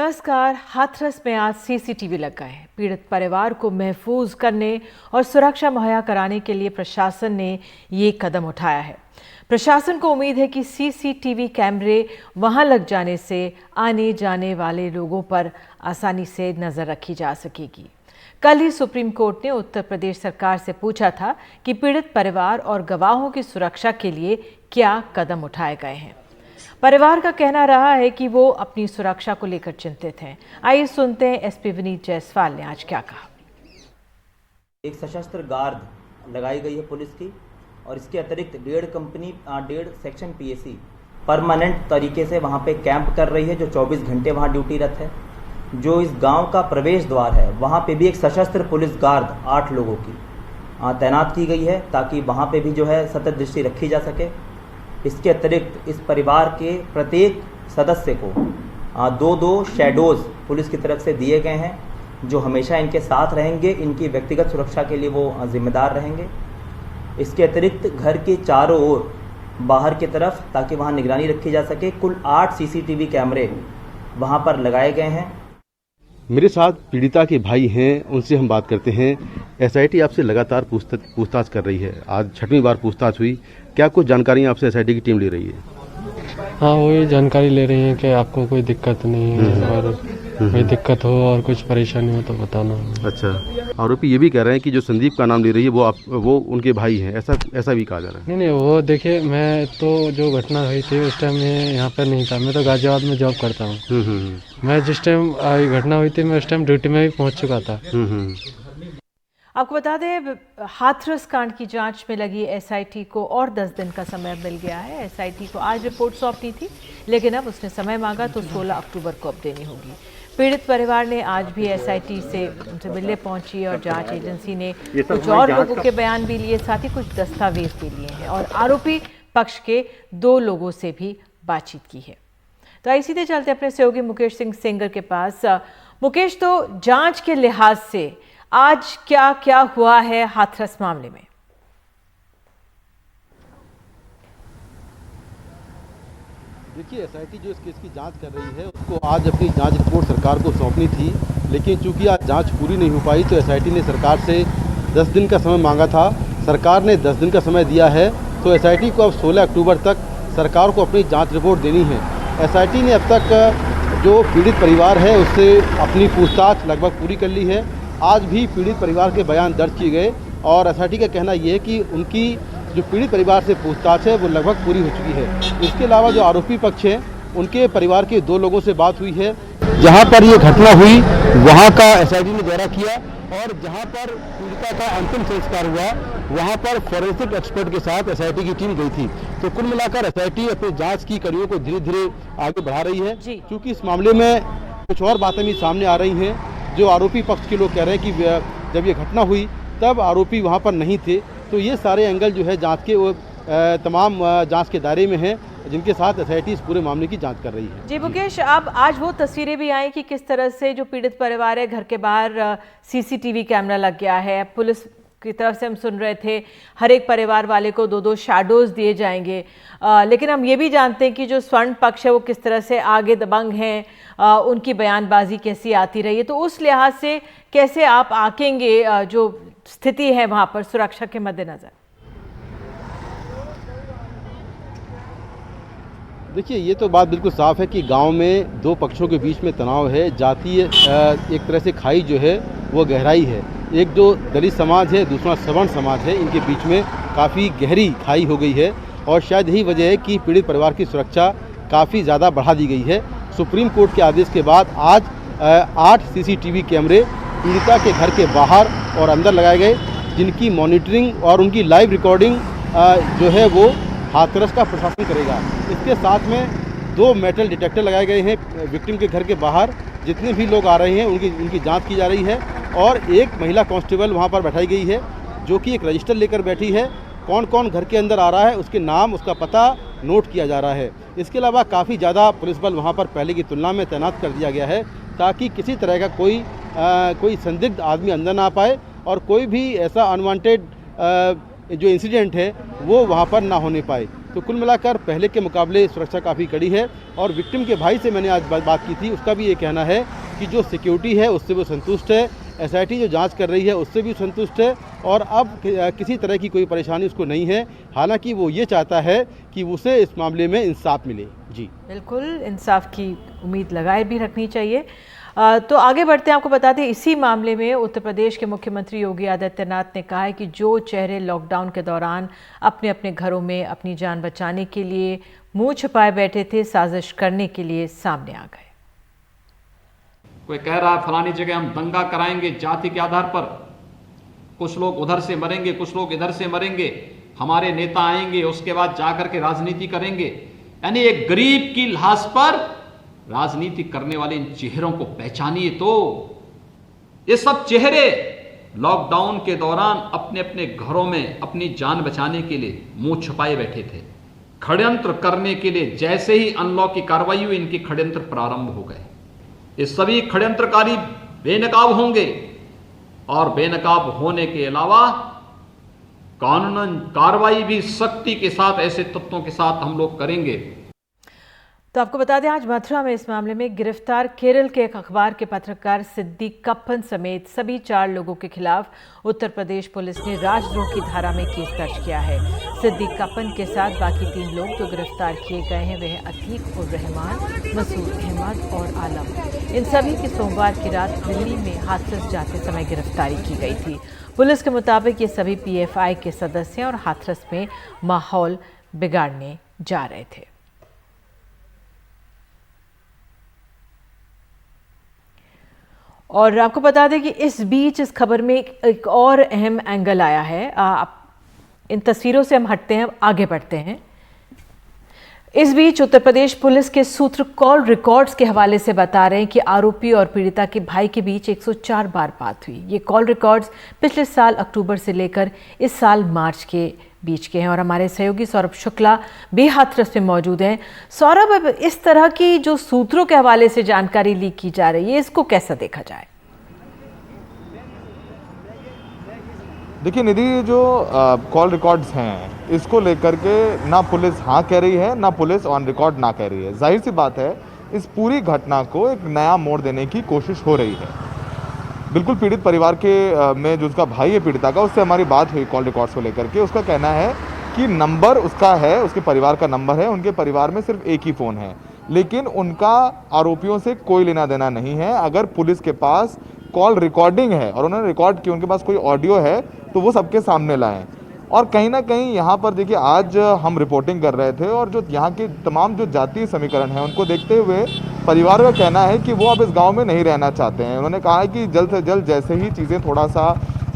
नमस्कार। हाथरस में आज सीसीटीवी लग गए हैं। पीड़ित परिवार को महफूज करने और सुरक्षा मुहैया कराने के लिए प्रशासन ने ये कदम उठाया है। प्रशासन को उम्मीद है कि सीसीटीवी कैमरे वहां लग जाने से आने जाने वाले लोगों पर आसानी से नजर रखी जा सकेगी। कल ही सुप्रीम कोर्ट ने उत्तर प्रदेश सरकार से पूछा था कि पीड़ित परिवार और गवाहों की सुरक्षा के लिए क्या कदम उठाए गए हैं। परिवार का कहना रहा है कि वो अपनी सुरक्षा को लेकर चिंतित हैं। आइए सुनते हैं एसपी विनीत जायसवाल ने आज क्या कहा। एक सशस्त्र गार्ड लगाई गई है पुलिस की, और इसके अतिरिक्त 1.5 सेक्शन पीएसी परमानेंट तरीके से वहां पे कैंप कर रही है, जो 24 घंटे वहां ड्यूटीरत है। जो इस गांव का प्रवेश द्वार है वहां पे भी एक सशस्त्र पुलिस गार्ड 8 लोगों की तैनात की गई है, ताकि वहां पे भी जो है सतत दृष्टि रखी जा सके। इसके अतिरिक्त इस परिवार के प्रत्येक सदस्य को 2-2 शैडोज पुलिस की तरफ से दिए गए हैं, जो हमेशा इनके साथ रहेंगे, इनकी व्यक्तिगत सुरक्षा के लिए वो जिम्मेदार रहेंगे। इसके अतिरिक्त घर के चारों ओर बाहर की तरफ, ताकि वहां निगरानी रखी जा सके, कुल 8 सीसीटीवी कैमरे वहां पर लगाए गए हैं। मेरे साथ पीड़िता के भाई हैं, उनसे हम बात करते हैं। एसआईटी आपसे लगातार पूछताछ कर रही है, आज 6वीं बार पूछताछ हुई। क्या कुछ जानकारी आपसे एसआईटी की टीम ले रही है? हाँ, वही जानकारी ले रही है कि आपको कोई दिक्कत नहीं है, और कोई दिक्कत हो और कुछ परेशानी हो तो बताना। अच्छा, आरोपी ये भी कह रहे हैं कि जो संदीप का नाम ले रही है वो उनके भाई हैं, ऐसा भी कहा जा रहा है। नहीं, वो देखिए, मैं तो जो घटना हुई थी उस टाइम मैं यहाँ पर नहीं था। मैं तो गाजियाबाद में जॉब करता हूँ। मैं जिस टाइम घटना हुई थी मैं उस टाइम ड्यूटी में भी पहुँच चुका था। आपको बता दें, हाथरस कांड की जांच में लगी एसआईटी को और 10 दिन का समय मिल गया है। एसआईटी को आज रिपोर्ट सौंपनी थी, लेकिन अब उसने समय मांगा तो 16 अक्टूबर को अब देनी होगी। पीड़ित परिवार ने आज भी एसआईटी से उनसे मिलने पहुंची और जांच एजेंसी ने कुछ और लोगों के बयान भी लिए, साथ ही कुछ दस्तावेज भी लिए हैं और आरोपी पक्ष के 2 लोगों से भी बातचीत की है। तो आइए सीधे चलते अपने सहयोगी मुकेश सिंह सेंगर के पास। मुकेश, तो जांच के लिहाज से आज क्या क्या हुआ है हाथरस मामले में? देखिए, एसआईटी जो इस केस की जांच कर रही है उसको आज अपनी जांच रिपोर्ट सरकार को सौंपनी थी, लेकिन चूंकि आज जांच पूरी नहीं हो पाई तो एसआईटी ने सरकार से 10 दिन का समय मांगा था। सरकार ने 10 दिन का समय दिया है, तो एसआईटी को अब 16 अक्टूबर तक सरकार को अपनी जाँच रिपोर्ट देनी है। एसआईटी ने अब तक जो पीड़ित परिवार है उससे अपनी पूछताछ लगभग पूरी कर ली है। आज भी पीड़ित परिवार के बयान दर्ज किए गए और एसआईटी का कहना यह है कि उनकी जो पीड़ित परिवार से पूछताछ है वो लगभग पूरी हो चुकी है। इसके अलावा जो आरोपी पक्ष है उनके परिवार के 2 लोगों से बात हुई है। जहां पर ये घटना हुई वहां का एसआईटी ने दौरा किया, और जहां पर पीड़िता का अंतिम संस्कार हुआ वहां पर फॉरेंसिक एक्सपर्ट के साथ एसआईटी की टीम गई थी। तो कुल मिलाकर एसआईटी अपनी जाँच की कड़ियों को धीरे धीरे आगे बढ़ा रही है, क्योंकि इस मामले में कुछ और बातें भी सामने आ रही हैं। जो आरोपी पक्ष के लोग कह रहे हैं कि जब ये घटना हुई तब आरोपी वहां पर नहीं थे। तो ये सारे एंगल जो है जांच के वो तमाम जांच के दायरे में हैं, जिनके साथ एसआईटी इस पूरे मामले की जांच कर रही है। जी मुकेश, अब आज वो तस्वीरें भी आई कि किस तरह से जो पीड़ित परिवार है घर के बाहर सीसीटीवी कैमरा लग गया है। पुलिस की तरफ से हम सुन रहे थे हर एक परिवार वाले को 2-2 शैडोज दिए जाएंगे, लेकिन हम ये भी जानते हैं कि जो स्वर्ण पक्ष है वो किस तरह से आगे दबंग हैं, उनकी बयानबाजी कैसी आती रही है। तो उस लिहाज से कैसे आप आंकेंगे जो स्थिति है वहां पर सुरक्षा के मद्देनजर? देखिए, ये तो बात बिल्कुल साफ है कि गांव में 2 पक्षों के बीच में तनाव है। जातीय एक तरह से खाई जो है वो गहराई है। एक जो दलित समाज है, दूसरा सवर्ण समाज है, इनके बीच में काफ़ी गहरी खाई हो गई है, और शायद यही वजह है कि पीड़ित परिवार की सुरक्षा काफ़ी ज़्यादा बढ़ा दी गई है। सुप्रीम कोर्ट के आदेश के बाद आज 8 सीसीटीवी कैमरे पीड़िता के घर के बाहर और अंदर लगाए गए, जिनकी मॉनिटरिंग और उनकी लाइव रिकॉर्डिंग जो है वो हाथरस का प्रशासन करेगा। इसके साथ में 2 मेटल डिटेक्टर लगाए गए हैं विक्टिम के घर के बाहर। जितने भी लोग आ रहे हैं उनकी जांच की जा रही है, और एक महिला कांस्टेबल वहां पर बैठाई गई है, जो कि एक रजिस्टर लेकर बैठी है। कौन कौन घर के अंदर आ रहा है उसके नाम, उसका पता नोट किया जा रहा है। इसके अलावा काफ़ी ज़्यादा पुलिस बल वहाँ पर पहले की तुलना में तैनात कर दिया गया है, ताकि किसी तरह का कोई संदिग्ध आदमी अंदर ना आ पाए, और कोई भी ऐसा अनवांटेड जो इंसिडेंट है वो वहाँ पर ना होने पाए। तो कुल मिलाकर पहले के मुकाबले सुरक्षा काफ़ी कड़ी है। और विक्टिम के भाई से मैंने आज बात की थी, उसका भी ये कहना है कि जो सिक्योरिटी है उससे वो संतुष्ट है, एसआईटी जो जांच कर रही है उससे भी संतुष्ट है, और अब किसी तरह की कोई परेशानी उसको नहीं है। हालांकि वो ये चाहता है कि उसे इस मामले में इंसाफ मिले। जी बिल्कुल, इंसाफ की उम्मीद लगाए भी रखनी चाहिए। तो आगे बढ़ते हैं। आपको बता दें, इसी मामले में उत्तर प्रदेश के मुख्यमंत्री योगी आदित्यनाथ ने कहा है कि जो चेहरे लॉकडाउन के दौरान अपने अपने घरों में अपनी जान बचाने के लिए मुंह छुपाए बैठे थे, साजिश करने के लिए सामने आ गए। कोई कह रहा है फलानी जगह हम दंगा कराएंगे जाति के आधार पर, कुछ लोग उधर से मरेंगे, कुछ लोग इधर से मरेंगे, हमारे नेता आएंगे उसके बाद जाकर के राजनीति करेंगे। यानी एक गरीब की लाश पर राजनीति करने वाले इन चेहरों को पहचानिए। तो ये सब चेहरे लॉकडाउन के दौरान अपने अपने घरों में अपनी जान बचाने के लिए मुंह छुपाए बैठे थे, षड्यंत्र करने के लिए। जैसे ही अनलॉक की कार्रवाई हुई, इनके षड्यंत्र प्रारंभ हो गए। ये सभी षड्यंत्रकारी बेनकाब होंगे, और बेनकाब होने के अलावा कानूनन कार्रवाई भी सख्ती के साथ ऐसे तत्वों के साथ हम लोग करेंगे। तो आपको बता दें, आज मथुरा में इस मामले में गिरफ्तार केरल के एक अखबार के पत्रकार सिद्दीक कप्पन समेत सभी 4 लोगों के खिलाफ उत्तर प्रदेश पुलिस ने राजद्रोह की धारा में केस दर्ज किया है। सिद्दीक कप्पन के साथ बाकी 3 लोग जो गिरफ्तार किए गए हैं वह अतीक उर रहमान, मसूद अहमद और आलम। इन सभी की सोमवार की रात दिल्ली में हाथरस जाते समय गिरफ्तारी की गई थी। पुलिस के मुताबिक ये सभी पीएफआई के सदस्य हैं और हाथरस में माहौल बिगाड़ने जा रहे थे। और आपको बता दें कि इस बीच इस खबर में एक और अहम एंगल आया है। इन तस्वीरों से हम हटते हैं, आगे बढ़ते हैं। इस बीच उत्तर प्रदेश पुलिस के सूत्र कॉल रिकॉर्ड्स के हवाले से बता रहे हैं कि आरोपी और पीड़िता के भाई के बीच 104 बार बात हुई। ये कॉल रिकॉर्ड्स पिछले साल अक्टूबर से लेकर इस साल मार्च के बीच के हैं। और हमारे सहयोगी सौरभ शुक्ला भी हाथरस में मौजूद हैं। सौरभ, अब इस तरह की जो सूत्रों के हवाले से जानकारी लीक की जा रही है, इसको कैसा देखा जाए? देखिए निधि, जो कॉल रिकॉर्ड्स हैं इसको लेकर के ना पुलिस हाँ कह रही है, ना पुलिस ऑन रिकॉर्ड ना कह रही है। जाहिर सी बात है, इस पूरी घटना को एक नया मोड़ देने की कोशिश हो रही है। बिल्कुल पीड़ित परिवार के में जो उसका भाई है पीड़िता का, उससे हमारी बात हुई कॉल रिकॉर्ड्स को लेकर के। उसका कहना है कि नंबर उसका है, उसके परिवार का नंबर है, उनके परिवार में सिर्फ एक ही फ़ोन है, लेकिन उनका आरोपियों से कोई लेना देना नहीं है। अगर पुलिस के पास कॉल रिकॉर्डिंग है और उन्होंने रिकॉर्ड की, उनके पास कोई ऑडियो है, तो वो सबके सामने लाएं। और कहीं ना कहीं यहाँ पर देखिए, आज हम रिपोर्टिंग कर रहे थे और जो यहाँ के तमाम जो जातीय समीकरण हैं उनको देखते हुए परिवार का कहना है कि वो अब इस गांव में नहीं रहना चाहते हैं। उन्होंने कहा है कि जल्द से जल्द जैसे ही चीज़ें थोड़ा सा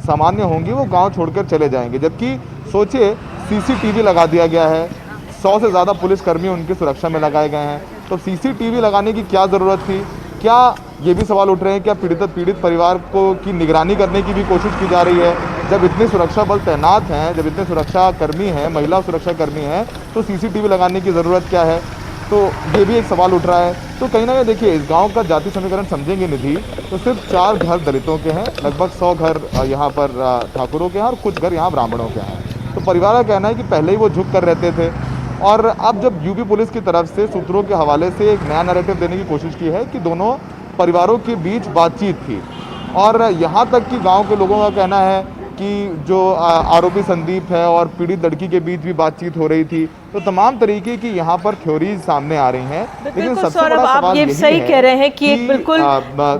सामान्य होंगी वो गांव छोड़कर चले जाएंगे। जबकि सोचिए, सीसीटीवी लगा दिया गया है, 100 से ज़्यादा पुलिसकर्मी उनकी सुरक्षा में लगाए गए हैं। तो सीसीटीवी लगाने की क्या ज़रूरत थी? क्या ये भी सवाल उठ रहे हैं, क्या पीड़ित परिवार को की निगरानी करने की भी कोशिश की जा रही है? जब इतने सुरक्षा बल तैनात हैं, जब इतने सुरक्षा कर्मी हैं, महिला सुरक्षा कर्मी हैं, तो सीसीटीवी लगाने की ज़रूरत क्या है? तो ये भी एक सवाल उठ रहा है। तो कहीं ना कहीं देखिए, इस गांव का जाति समीकरण समझेंगे निधि, तो सिर्फ 4 घर दलितों के हैं, लगभग 100 घर यहाँ पर ठाकुरों के हैं और कुछ घर यहाँ ब्राह्मणों के हैं। तो परिवार का कहना है कि पहले ही वो झुक कर रहते थे, और अब जब यूपी पुलिस की तरफ से सूत्रों के हवाले से एक नया नैरेटिव देने की कोशिश की है कि दोनों परिवारों के बीच बातचीत थी, और यहाँ तक कि गांव के लोगों का कहना है कि जो आरोपी संदीप है और पीड़ित लड़की के बीच भी बातचीत हो रही थी। तो तमाम तरीके की यहाँ पर थ्योरीज सामने आ रही हैं। लेकिन सबसे बड़ा आप सवाल ये यही सही है कह रहे हैं कि एक बिल्कुल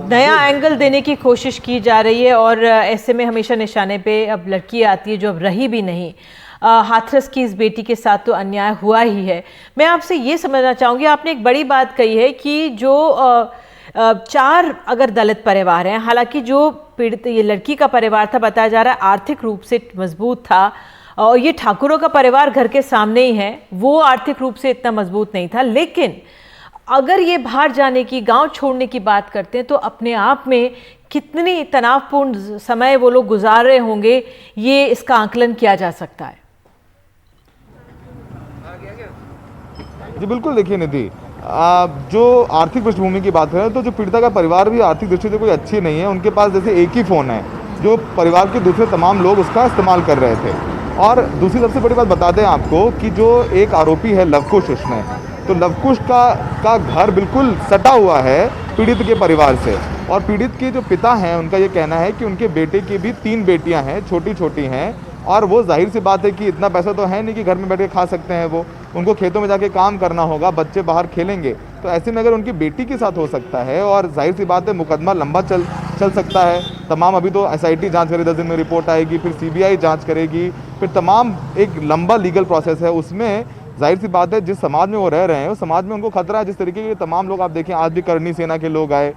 नया एंगल देने की कोशिश की जा रही है, और ऐसे में हमेशा निशाने पे अब लड़की आती है जो अब रही भी नहीं। हाथरस की इस बेटी के साथ तो अन्याय हुआ ही है। मैं आपसे ये समझना चाहूँगी, आपने एक बड़ी बात कही है कि जो 4 अगर दलित परिवार हैं, हालांकि जो पीड़ित ये लड़की का परिवार था, बताया जा रहा है आर्थिक रूप से मजबूत था, और ये ठाकुरों का परिवार घर के सामने ही है, वो आर्थिक रूप से इतना मजबूत नहीं था। लेकिन अगर ये बाहर जाने की, गांव छोड़ने की बात करते हैं, तो अपने आप में कितनी तनावपूर्ण समय वो लोग गुजार रहे होंगे, ये इसका आकलन किया जा सकता है। जी बिल्कुल, देखिए निधि, जो आर्थिक पृष्ठभूमि की बात है, तो जो पीड़िता का परिवार भी आर्थिक दृष्टि से कोई अच्छी नहीं है। उनके पास जैसे एक ही फ़ोन है, जो परिवार के दूसरे तमाम लोग उसका इस्तेमाल कर रहे थे। और दूसरी सबसे बड़ी बात बता दें आपको कि जो एक आरोपी है लवकुश, उसमें तो लवकुश का घर बिल्कुल सटा हुआ है पीड़ित के परिवार से, और पीड़ित के जो पिता हैं उनका ये कहना है कि उनके बेटे की भी 3 बेटियां हैं, छोटी छोटी हैं, और वो जाहिर सी बात है कि इतना पैसा तो है नहीं कि घर में बैठ के खा सकते हैं, वो उनको खेतों में जाके काम करना होगा, बच्चे बाहर खेलेंगे, तो ऐसे में अगर उनकी बेटी के साथ हो सकता है और जाहिर सी बात है मुकदमा लंबा चल सकता है। तमाम अभी तो SIT जांच करेगी, 10 दिन में रिपोर्ट आएगी, फिर CBI जांच करेगी, फिर तमाम एक लंबा लीगल प्रोसेस है। उसमें जाहिर सी बात है जिस समाज में वो रह रहे हैं उस समाज में उनको खतरा है। जिस तरीके के तमाम लोग आप देखें, आज भी करनी सेना के लोग आए,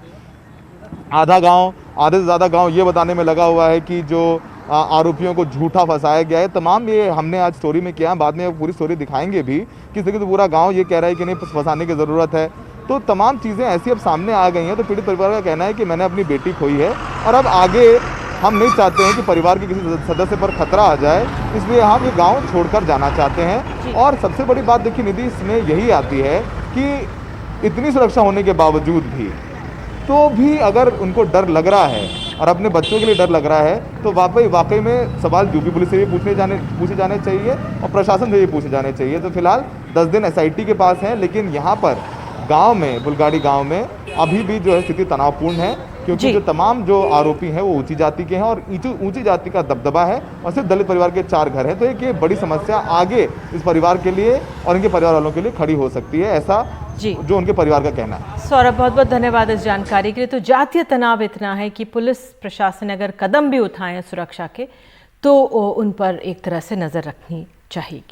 आधे से ज़्यादा गांव ये बताने में लगा हुआ है कि जो आरोपियों को झूठा फंसाया गया है। तमाम ये हमने आज स्टोरी में किया, बाद में पूरी स्टोरी दिखाएंगे भी, किस तरीके से पूरा गांव ये कह रहा है कि नहीं फंसाने की ज़रूरत है। तो तमाम चीज़ें ऐसी अब सामने आ गई हैं। तो पीड़ित परिवार का कहना है कि मैंने अपनी बेटी खोई है और अब आगे हम नहीं चाहते हैं कि परिवार के किसी सदस्य पर खतरा आ जाए, इसलिए हम ये गांव छोड़कर जाना चाहते हैं। और सबसे बड़ी बात देखिए निधि इसमें यही आती है कि इतनी सुरक्षा होने के बावजूद भी अगर उनको डर लग रहा है और अपने बच्चों के लिए डर लग रहा है तो वाकई में सवाल यूपी पुलिस से भी पूछे जाने चाहिए और प्रशासन से भी पूछे जाने चाहिए। तो फिलहाल 10 दिन SIT के पास हैं, लेकिन यहाँ पर गांव में, बुलगाड़ी गांव में अभी भी जो है स्थिति तनावपूर्ण है, क्योंकि जो तमाम जो आरोपी हैं वो ऊंची जाति के हैं और ऊंची जाति का दबदबा है और सिर्फ दलित परिवार के 4 घर हैं। तो एक ये बड़ी समस्या आगे इस परिवार के लिए और इनके परिवार वालों के लिए खड़ी हो सकती है, ऐसा जो उनके परिवार का कहना है। सौरभ, बहुत बहुत धन्यवाद इस जानकारी के लिए। तो जातीय तनाव इतना है कि पुलिस प्रशासन अगर कदम भी उठाएं सुरक्षा के तो उन पर एक तरह से नज़र रखनी चाहिए।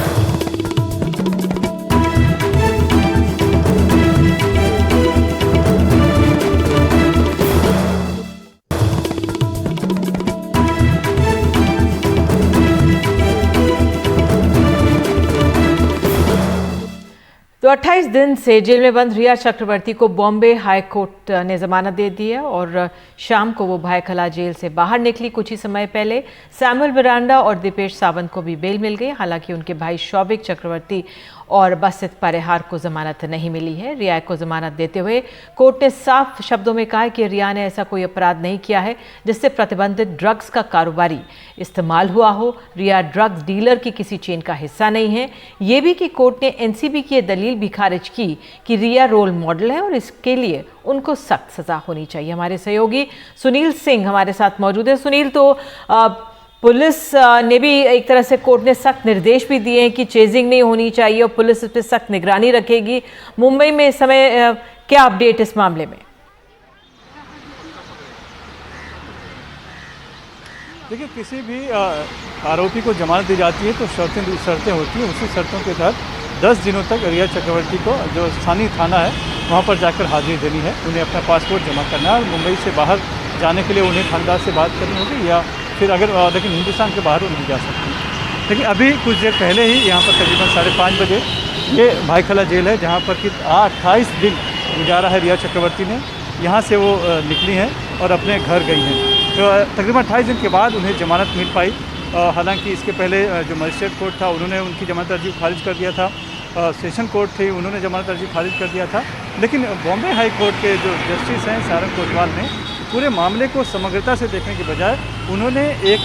तो 28 दिन से जेल में बंद रिया चक्रवर्ती को बॉम्बे हाई कोर्ट ने जमानत दे दी है और शाम को वो भायखला जेल से बाहर निकली। कुछ ही समय पहले सैमुअल मिरांडा और दीपेश सावंत को भी बेल मिल गई। हालांकि उनके भाई शौविक चक्रवर्ती और बसित परिहार को जमानत नहीं मिली है। रिया को जमानत देते हुए कोर्ट ने साफ शब्दों में कहा कि रिया ने ऐसा कोई अपराध नहीं किया है जिससे प्रतिबंधित ड्रग्स का कारोबारी इस्तेमाल हुआ हो। रिया ड्रग्स डीलर की किसी चेन का हिस्सा नहीं है। ये भी कि कोर्ट ने NCB की दलील भी खारिज की कि रिया रोल मॉडल है और इसके लिए उनको सख्त सजा होनी चाहिए। हमारे सहयोगी सुनील सिंह हमारे साथ मौजूद है। सुनील, तो पुलिस ने भी एक तरह से कोर्ट ने सख्त निर्देश भी दिए हैं कि चेजिंग नहीं होनी चाहिए और पुलिस इस पर सख्त निगरानी रखेगी। मुंबई में इस समय क्या अपडेट इस मामले में? देखिए, किसी भी आरोपी को जमानत दी जाती है तो शर्तें होती हैं। उसी शर्तों के तहत 10 दिनों तक रिया चक्रवर्ती को जो स्थानीय थाना है वहाँ पर जाकर हाजिरी देनी है। उन्हें अपना पासपोर्ट जमा करना है और मुंबई से बाहर जाने के लिए उन्हें थानेदार से बात करनी होगी या फिर लेकिन हिंदुस्तान के बाहर वो नहीं जा सकती। लेकिन अभी कुछ देर पहले ही यहाँ पर तकरीबन 5:30 बजे ये भायखला जेल है जहाँ पर कि 28 दिन गुजारा है रिया चक्रवर्ती ने। यहाँ से वो निकली हैं और अपने घर गई हैं। तो तकरीबन 28 दिन के बाद उन्हें जमानत मिल पाई। हालांकि इसके पहले जो मजिस्ट्रेट कोर्ट था उन्होंने उनकी जमानत अर्जी खारिज कर दिया था। सेशन कोर्ट थी, उन्होंने जमानत अर्जी खारिज कर दिया था। लेकिन बॉम्बे हाई कोर्ट के जो जस्टिस हैं सारंग कोतवाल ने पूरे मामले को समग्रता से देखने के बजाय उन्होंने एक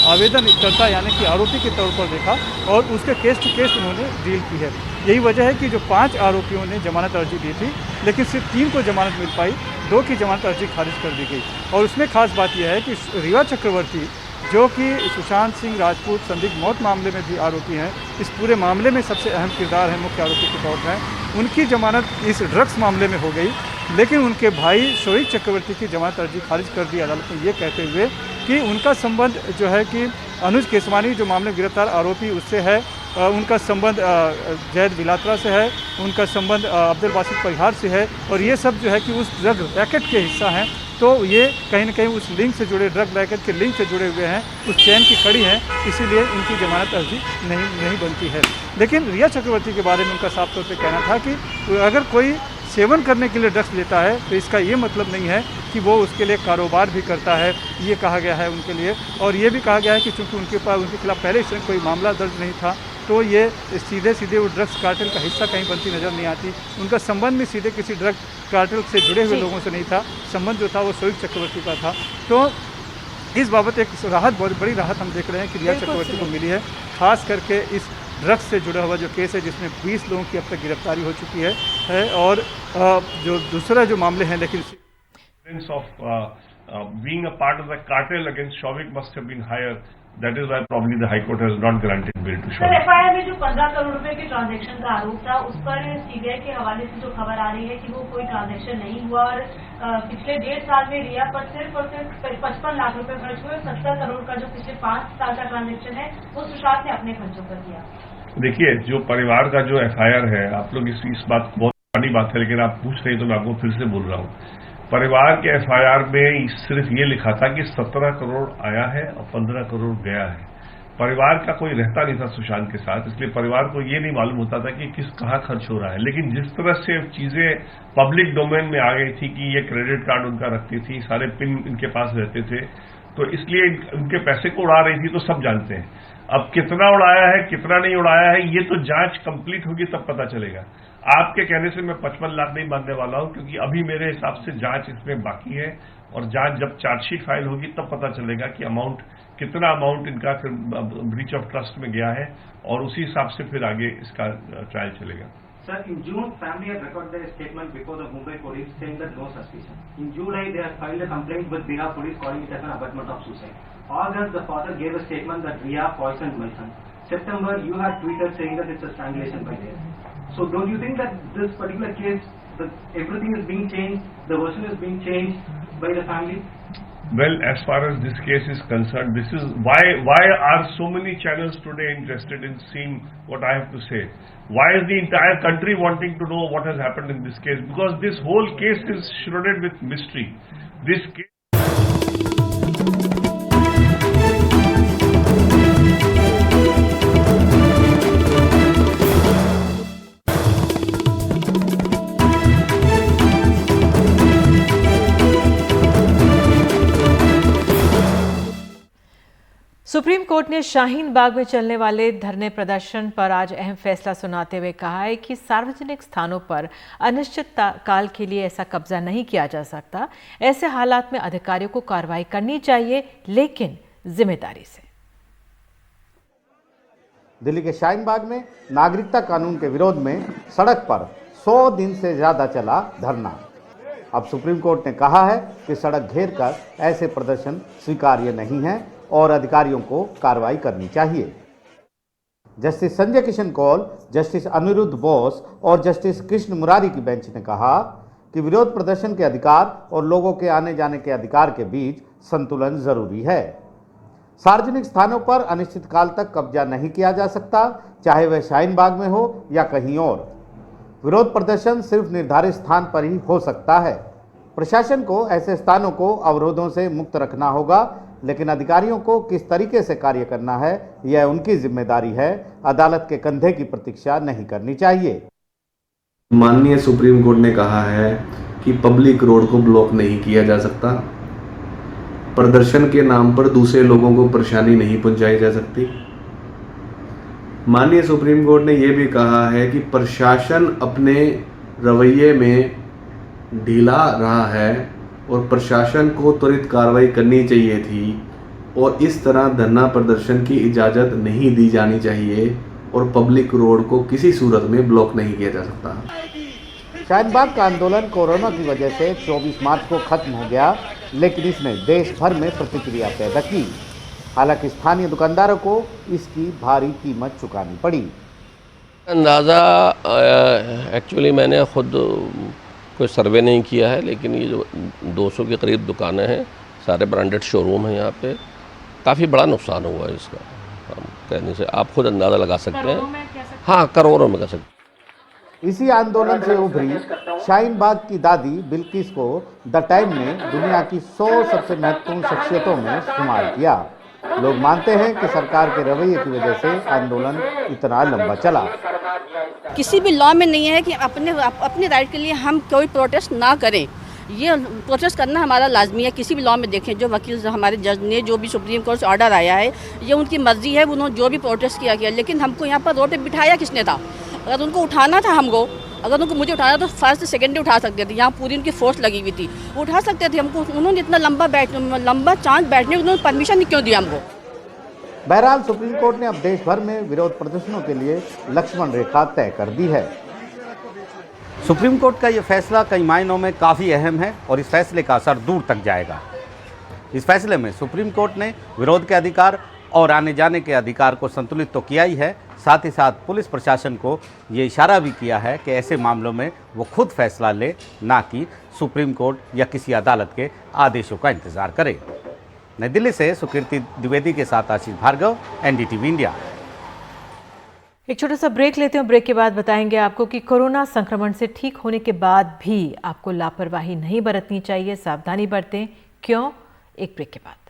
आवेदनकर्ता यानी कि आरोपी के तौर पर देखा और उसके केस टू केस उन्होंने डील की है। यही वजह है कि जो 5 आरोपियों ने जमानत अर्जी दी थी लेकिन सिर्फ 3 को जमानत मिल पाई, 2 की जमानत अर्जी खारिज कर दी गई। और उसमें खास बात यह है कि रिया चक्रवर्ती जो कि सुशांत सिंह राजपूत संदिग्ध मौत मामले में भी आरोपी हैं, इस पूरे मामले में सबसे अहम किरदार है, मुख्य आरोपी के तौर पर उनकी जमानत इस ड्रग्स मामले में हो गई। लेकिन उनके भाई शौविक चक्रवर्ती की जमानत अर्जी खारिज कर दी अदालत ने, ये कहते हुए कि उनका संबंध जो है कि अनुज केसवानी जो मामले में गिरफ्तार आरोपी उससे है, उनका संबंध जैद बिलात्रा से है, उनका संबंध अब्दुल बासित परिहार से है और ये सब जो है कि उस ड्रग रैकेट के हिस्सा हैं। तो ये कहीं ना कहीं उस लिंक से जुड़े, ड्रग रैकेट के लिंक से जुड़े हुए हैं, उस चैन की कड़ी हैं, इसीलिए इनकी जमानत अर्जी नहीं बनती है। लेकिन रिया चक्रवर्ती के बारे में उनका साफ तौर पर कहना था कि अगर कोई सेवन करने के लिए ड्रग्स लेता है तो इसका ये मतलब नहीं है कि वो उसके लिए कारोबार भी करता है, ये कहा गया है उनके लिए। और ये भी कहा गया है कि चूँकि उनके खिलाफ पहले इस तरह कोई मामला दर्ज नहीं था तो ये सीधे वो ड्रग्स कार्टेल का हिस्सा कहीं बनती नज़र नहीं आती। उनका संबंध भी सीधे किसी ड्रग कार्टेल से जुड़े हुए लोगों से नहीं था, संबंध जो था वो शौविक चक्रवर्ती का था। तो इस बाबत एक राहत, बहुत बड़ी राहत हम देख रहे हैं कि रिया चक्रवर्ती को मिली है, खास करके इस ड्रग्स से जुड़ा हुआ जो केस है जिसमें 20 लोगों की अब तक गिरफ्तारी हो चुकी है और जो दूसरा जो मामले हैं, लेकिन being a part of the cartel against Shovik must have been higher. That is why probably the High Court has not granted bail to Shovik. FIR में जो 15 करोड़ रुपए के ट्रांजैक्शन का आरोप था, उस पर सीबीआई के हवाले से जो खबर आ रही है कि वो कोई ट्रांजैक्शन नहीं हुआ और पिछले 1.5 साल में रिया पर सिर्फ और सिर्फ 55 लाख रुपए खर्च हुए। 70 करोड़ का जो पिछले 5 साल का ट्रांजैक्शन है वो सुशांत ने अपने खर्चों पर किया। देखिए, जो परिवार का जो एफआईआर है, आप लोग इस बात बहुत पुरानी बात है, लेकिन आप पूछ रहे तो मैं आपको फिर से बोल रहा हूँ। परिवार के एफआईआर में सिर्फ ये लिखा था कि 17 करोड़ आया है और 15 करोड़ गया है। परिवार का कोई रहता नहीं था सुशांत के साथ, इसलिए परिवार को ये नहीं मालूम होता था कि कहाँ खर्च हो रहा है। लेकिन जिस तरह से चीजें पब्लिक डोमेन में आ गई थी कि ये क्रेडिट कार्ड उनका रखती थी, सारे पिन इनके पास रहते थे, तो इसलिए उनके पैसे को उड़ा रही थी, तो सब जानते हैं। अब कितना उड़ाया है, कितना नहीं उड़ाया है, ये तो जांच कंप्लीट होगी तब पता चलेगा। आपके कहने से मैं 55 लाख नहीं मानने वाला हूं, क्योंकि अभी मेरे हिसाब से जांच इसमें बाकी है और जांच जब चार्जशीट फाइल होगी तब पता चलेगा कि कितना अमाउंट इनका ब्रीच ऑफ ट्रस्ट में गया है और उसी हिसाब से फिर आगे इसका ट्रायल चलेगा। Sir, in June, family had recorded a statement before the Mumbai police saying that no suspicion. In July, they had filed a complaint with Bihar police calling it as an abetment of suicide. August, the father gave a statement that Riya poisoned my son. September, you had tweeted saying that it's a strangulation by rape. So don't you think that this particular case, that everything is being changed, the version is being changed by the family? Well, as far as this case is concerned, this is why are so many channels today interested in seeing what I have to say? Why is the entire country wanting to know what has happened in this case? Because this whole case is shrouded with mystery. This case supreme court ने शाहीन बाग में चलने वाले धरने प्रदर्शन पर आज अहम फैसला सुनाते हुए कहा है कि सार्वजनिक स्थानों पर अनिश्चित काल के लिए ऐसा कब्जा नहीं किया जा सकता। ऐसे हालात में अधिकारियों को कार्रवाई करनी चाहिए, लेकिन जिम्मेदारी से। दिल्ली के शाहीन बाग में नागरिकता कानून के विरोध में सड़क पर 100 दिन से ज्यादा चला धरना। अब सुप्रीम कोर्ट ने कहा है कि सड़क घेर कर ऐसे प्रदर्शन स्वीकार्य नहीं है और अधिकारियों को कार्रवाई करनी चाहिए। जस्टिस संजय किशन कौल, जस्टिस अनिरुद्ध बोस और जस्टिस कृष्ण मुरारी की बेंच ने कहा कि विरोध प्रदर्शन के अधिकार और लोगों के आने जाने के अधिकार के बीच संतुलन जरूरी है। सार्वजनिक स्थानों पर अनिश्चितकाल तक कब्जा नहीं किया जा सकता, चाहे वह शाहीन बाग में हो या कहीं और। विरोध प्रदर्शन सिर्फ निर्धारित स्थान पर ही हो सकता है। प्रशासन को ऐसे स्थानों को अवरोधों से मुक्त रखना होगा, लेकिन अधिकारियों को किस तरीके से कार्य करना है यह उनकी जिम्मेदारी है। अदालत के कंधे की प्रतीक्षा नहीं करनी चाहिए। माननीय सुप्रीम कोर्ट ने कहा है कि पब्लिक रोड को ब्लॉक नहीं किया जा सकता, प्रदर्शन के नाम पर दूसरे लोगों को परेशानी नहीं पहुंचाई जा सकती। माननीय सुप्रीम कोर्ट ने यह भी कहा है कि प्रशासन अपने रवैये में ढीला रहा है और प्रशासन को त्वरित कार्रवाई करनी चाहिए थी और इस तरह धरना प्रदर्शन की इजाज़त नहीं दी जानी चाहिए और पब्लिक रोड को किसी सूरत में ब्लॉक नहीं किया जा सकता। शाहीन बाग का आंदोलन कोरोना की वजह से 24 मार्च को खत्म हो गया, लेकिन इसने देश भर में प्रतिक्रिया पैदा की। हालांकि स्थानीय दुकानदारों को इसकी भारी कीमत चुकानी पड़ी। अंदाज़ा एक्चुअली मैंने खुद कोई सर्वे नहीं किया है, लेकिन ये जो 200 के करीब दुकानें हैं, सारे ब्रांडेड शोरूम हैं, यहाँ पे काफ़ी बड़ा नुकसान हुआ है इसका। हम कहने से आप खुद अंदाज़ा लगा सकते हैं। हाँ, करोड़ों में कह सकते हैं। इसी आंदोलन से उभरी शाहीन बाग की दादी बिल्किस को द टाइम ने दुनिया की 100 सबसे महत्वपूर्ण शख्सियतों में शुमार किया। लोग मानते हैं कि सरकार के रवैये की वजह से आंदोलन इतना लंबा चला। किसी भी लॉ में नहीं है कि अपने राइट के लिए हम कोई प्रोटेस्ट ना करें। ये प्रोटेस्ट करना हमारा लाजमी है। किसी भी लॉ में देखें, जो वकील हमारे जज ने जो भी सुप्रीम कोर्ट से ऑर्डर आया है, ये उनकी मर्जी है, उन्होंने जो भी प्रोटेस्ट किया, लेकिन हमको यहाँ पर रोड पे बिठाया किसने था? अगर उनको उठाना था हमको, अगर उनको मुझे उठाना तो फर्स्ट सेकंड उठा सकते थे, यहाँ पूरी उनकी फोर्स लगी हुई थी, वो उठा सकते थे हमको। उन्होंने इतना लंबा चांस बैठने को परमिशन क्यों दिया हमको? बहरहाल सुप्रीम कोर्ट ने अब देश भर में विरोध प्रदर्शनों के लिए लक्ष्मण रेखा तय कर दी है। सुप्रीम कोर्ट का यह फैसला कई मायनों में काफ़ी अहम है और इस फैसले का असर दूर तक जाएगा। इस फैसले में सुप्रीम कोर्ट ने विरोध के अधिकार और आने जाने के अधिकार को संतुलित तो किया ही है, साथ ही साथ पुलिस प्रशासन को ये इशारा भी किया है कि ऐसे मामलों में वो खुद फैसला ले, ना कि सुप्रीम कोर्ट या किसी अदालत के आदेशों का इंतजार करे। नई दिल्ली से सुकीर्ति द्विवेदी के साथ आशीष भार्गव, एनडीटीवी इंडिया। एक छोटा सा ब्रेक लेते हैं। ब्रेक के बाद बताएंगे आपको कि कोरोना संक्रमण से ठीक होने के बाद भी आपको लापरवाही नहीं बरतनी चाहिए, सावधानी बरतें। क्यों? एक ब्रेक के बाद।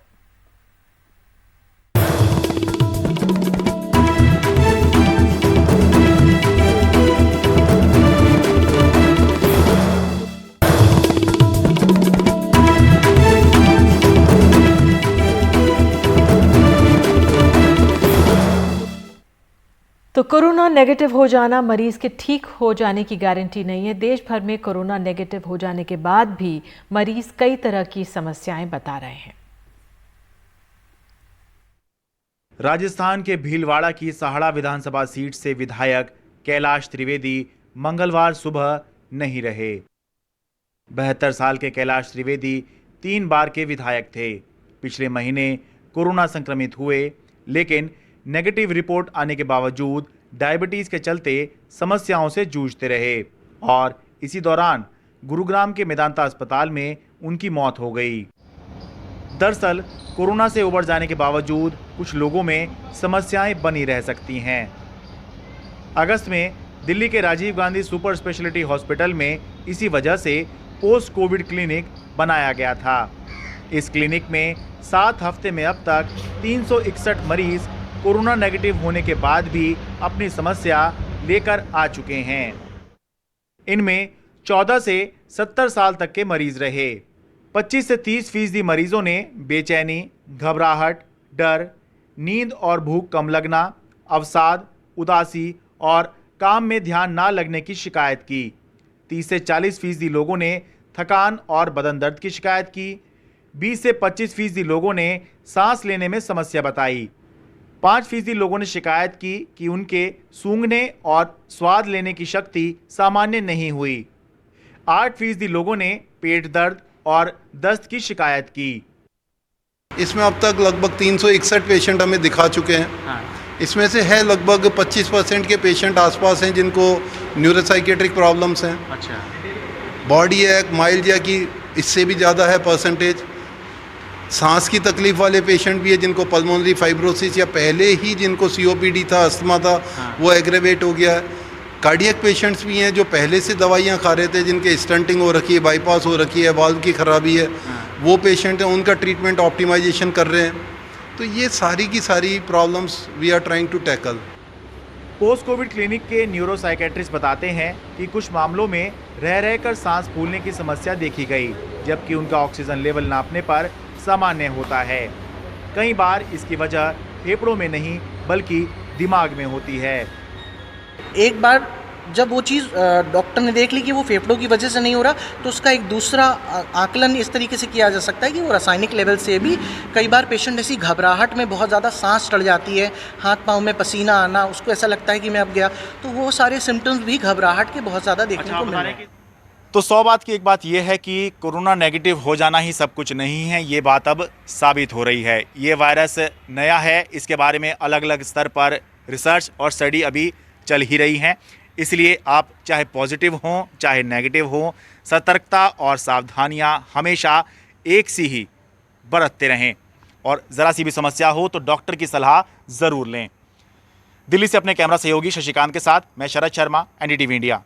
तो कोरोना नेगेटिव हो जाना मरीज के ठीक हो जाने की गारंटी नहीं है। देश भर में कोरोना नेगेटिव हो जाने के बाद भी मरीज कई तरह की समस्याएं बता रहे हैं। राजस्थान के भीलवाड़ा की सहाड़ा विधानसभा सीट से विधायक कैलाश त्रिवेदी मंगलवार सुबह नहीं रहे। 72 साल के कैलाश त्रिवेदी 3 बार के विधायक थे। पिछले महीने कोरोना संक्रमित हुए, लेकिन नेगेटिव रिपोर्ट आने के बावजूद डायबिटीज के चलते समस्याओं से जूझते रहे और इसी दौरान गुरुग्राम के मेदांता अस्पताल में उनकी मौत हो गई। दरअसल कोरोना से उबर जाने के बावजूद कुछ लोगों में समस्याएं बनी रह सकती हैं। अगस्त में दिल्ली के Rajiv Gandhi super speciality hospital में इसी वजह से पोस्ट कोविड क्लिनिक बनाया गया था। इस क्लिनिक में 7 हफ्ते में अब तक 361 मरीज कोरोना नेगेटिव होने के बाद भी अपनी समस्या लेकर आ चुके हैं। इनमें 14 से 70 साल तक के मरीज रहे। 25 से 30% मरीजों ने बेचैनी, घबराहट, डर, नींद और भूख कम लगना, अवसाद, उदासी और काम में ध्यान ना लगने की शिकायत की। 30 से 40% लोगों ने थकान और बदन दर्द की शिकायत की। 20 से 25% लोगों ने सांस लेने में समस्या बताई। 5% लोगों ने शिकायत की कि उनके सूंघने और स्वाद लेने की शक्ति सामान्य नहीं हुई। 8% लोगों ने पेट दर्द और दस्त की शिकायत की। इसमें अब तक लगभग 361 पेशेंट हमें दिखा चुके हैं। इसमें से है लगभग 25% के पेशेंट आसपास हैं जिनको न्यूरोसाइकेट्रिक प्रॉब्लम्स हैं। अच्छा। बॉडी है माइल्डिया की, इससे भी ज़्यादा है परसेंटेज। सांस की तकलीफ वाले पेशेंट भी है जिनको पल्मोनरी फाइब्रोसिस या पहले ही जिनको सीओपीडी था, अस्थमा था, वो एग्रेवेट हो गया है। कार्डियक पेशेंट्स भी हैं जो पहले से दवाइयाँ खा रहे थे, जिनके स्टंटिंग हो रखी है, बाईपास हो रखी है, वाल्व की खराबी है, वो पेशेंट हैं, उनका ट्रीटमेंट ऑप्टिमाइजेशन कर रहे हैं। तो ये सारी की सारी problems we are trying to tackle. Post covid clinic के न्यूरोसाइकेट्रिस्ट बताते हैं कि कुछ मामलों में रह रहकर सांस फूलने की समस्या देखी गई, जबकि उनका ऑक्सीजन लेवल नापने पर सामान्य होता है। कई बार इसकी वजह फेफड़ों में नहीं बल्कि दिमाग में होती है। एक बार जब वो चीज़ डॉक्टर ने देख ली कि वो फेफड़ों की वजह से नहीं हो रहा, तो उसका एक दूसरा आकलन इस तरीके से किया जा सकता है कि वो रासायनिक लेवल से भी कई बार पेशेंट ऐसी घबराहट में बहुत ज़्यादा सांस चढ़ जाती है, हाथ पाँव में पसीना आना, उसको ऐसा लगता है कि मैं अब गया, तो वो सारे सिम्टम्स भी घबराहट के बहुत ज़्यादा देखने को मिल रहे हैं। तो 100 बात की एक बात यह है कि कोरोना नेगेटिव हो जाना ही सब कुछ नहीं है, ये बात अब साबित हो रही है। ये वायरस नया है, इसके बारे में अलग अलग स्तर पर रिसर्च और स्टडी अभी चल ही रही हैं। इसलिए आप चाहे पॉजिटिव हों चाहे नेगेटिव हों, सतर्कता और सावधानियां हमेशा एक सी ही बरतते रहें और ज़रा सी भी समस्या हो तो डॉक्टर की सलाह ज़रूर लें। दिल्ली से अपने कैमरा सहयोगी शशिकांत के साथ मैं शरद शर्मा, एनडीटीवी इंडिया।